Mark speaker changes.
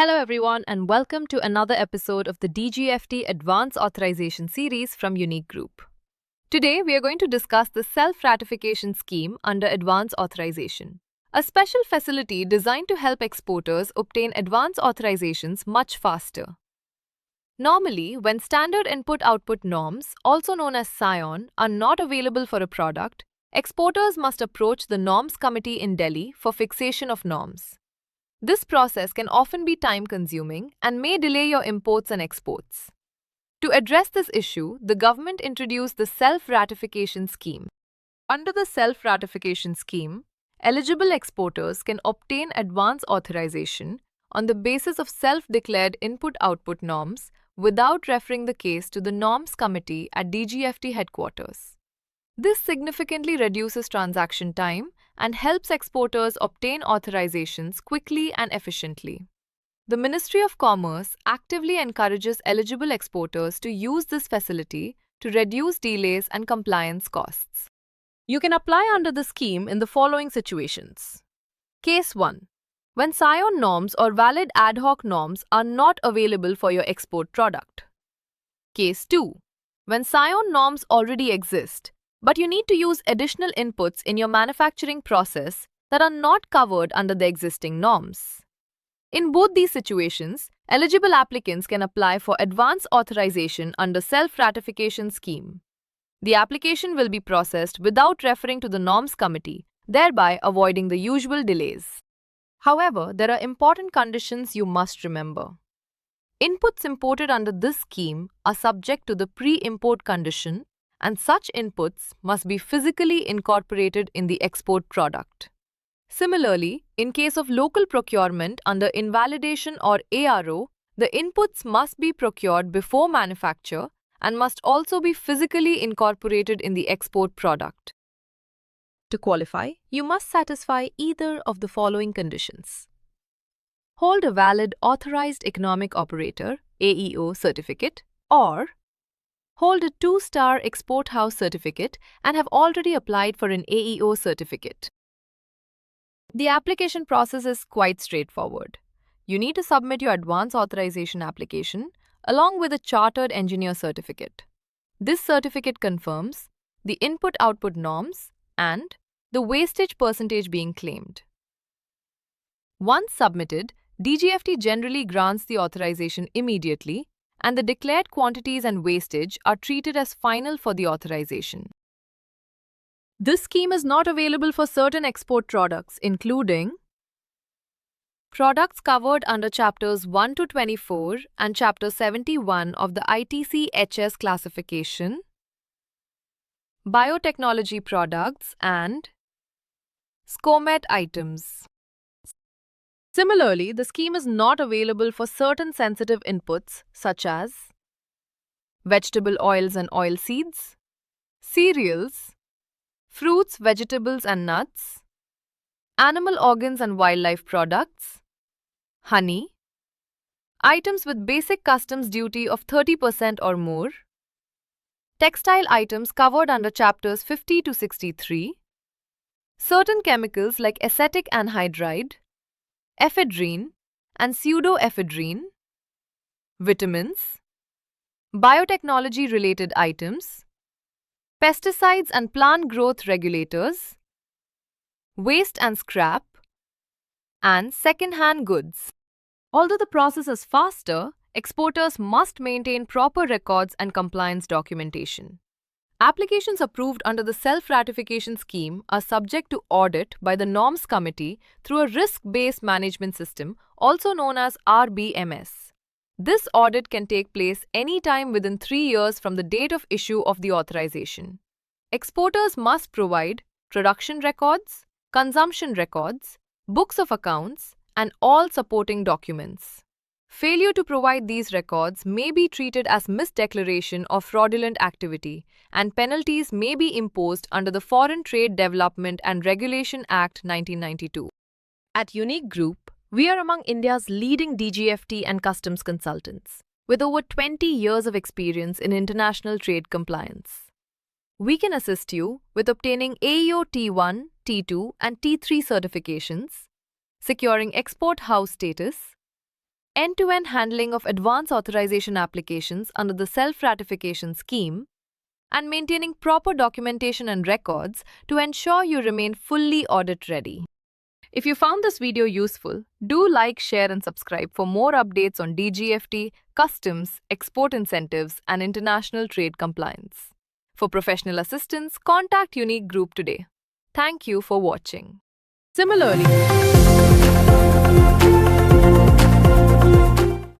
Speaker 1: Hello everyone and welcome to another episode of the DGFT Advance Authorization Series from Unique Group. Today we are going to discuss the Self-Ratification Scheme under Advance Authorization, a special facility designed to help exporters obtain advance authorizations much faster. Normally, when Standard Input-Output Norms, also known as SION, are not available for a product, exporters must approach the Norms Committee in Delhi for fixation of norms. This process can often be time-consuming and may delay your imports and exports. To address this issue, the government introduced the Self-Ratification Scheme. Under the Self-Ratification Scheme, eligible exporters can obtain advance authorization on the basis of self-declared input-output norms without referring the case to the Norms Committee at DGFT headquarters. This significantly reduces transaction time and helps exporters obtain authorizations quickly and efficiently. The Ministry of Commerce actively encourages eligible exporters to use this facility to reduce delays and compliance costs. You can apply under the scheme in the following situations. Case 1. When SION norms or valid ad hoc norms are not available for your export product. Case 2. When SION norms already exist, but you need to use additional inputs in your manufacturing process that are not covered under the existing norms. In both these situations, eligible applicants can apply for advance authorization under Self-Ratification Scheme. The application will be processed without referring to the Norms Committee, thereby avoiding the usual delays. However, there are important conditions you must remember. Inputs imported under this scheme are subject to the pre-import condition, and such inputs must be physically incorporated in the export product. Similarly, in case of local procurement under invalidation or ARO, the inputs must be procured before manufacture and must also be physically incorporated in the export product. To qualify, you must satisfy either of the following conditions. Hold a valid Authorized Economic Operator (AEO) certificate or hold a 2-star Export House certificate and have already applied for an AEO certificate. The application process is quite straightforward. You need to submit your advance authorization application along with a Chartered Engineer certificate. This certificate confirms the input-output norms and the wastage percentage being claimed. Once submitted, DGFT generally grants the authorization immediately, and the declared quantities and wastage are treated as final for the authorization. This scheme is not available for certain export products, including products covered under Chapters 1 to 24 and Chapter 71 of the ITC-HS classification, biotechnology products, and SCOMET items. Similarly, the scheme is not available for certain sensitive inputs such as vegetable oils and oilseeds, cereals, fruits, vegetables and nuts, animal organs and wildlife products, honey, items with basic customs duty of 30% or more, textile items covered under Chapters 50 to 63, certain chemicals like acetic anhydride, ephedrine and pseudoephedrine, vitamins, biotechnology-related items, pesticides and plant growth regulators, waste and scrap, and second-hand goods. Although the process is faster, exporters must maintain proper records and compliance documentation. Applications approved under the Self-Ratification Scheme are subject to audit by the Norms Committee through a risk-based management system, also known as RBMS. This audit can take place anytime within 3 years from the date of issue of the authorization. Exporters must provide production records, consumption records, books of accounts, and all supporting documents. Failure to provide these records may be treated as misdeclaration of fraudulent activity, and penalties may be imposed under the Foreign Trade Development and Regulation Act 1992. At Unique Group, we are among India's leading DGFT and customs consultants, with over 20 years of experience in international trade compliance. We can assist you with obtaining AEO T1, T2, and T3 certifications, securing export house status, end-to-end handling of advance authorization applications under the Self-Ratification Scheme, and maintaining proper documentation and records to ensure you remain fully audit-ready. If you found this video useful, do like, share, and subscribe for more updates on DGFT, customs, export incentives, and international trade compliance. For professional assistance, contact Unique Group today. Thank you for watching. Similarly,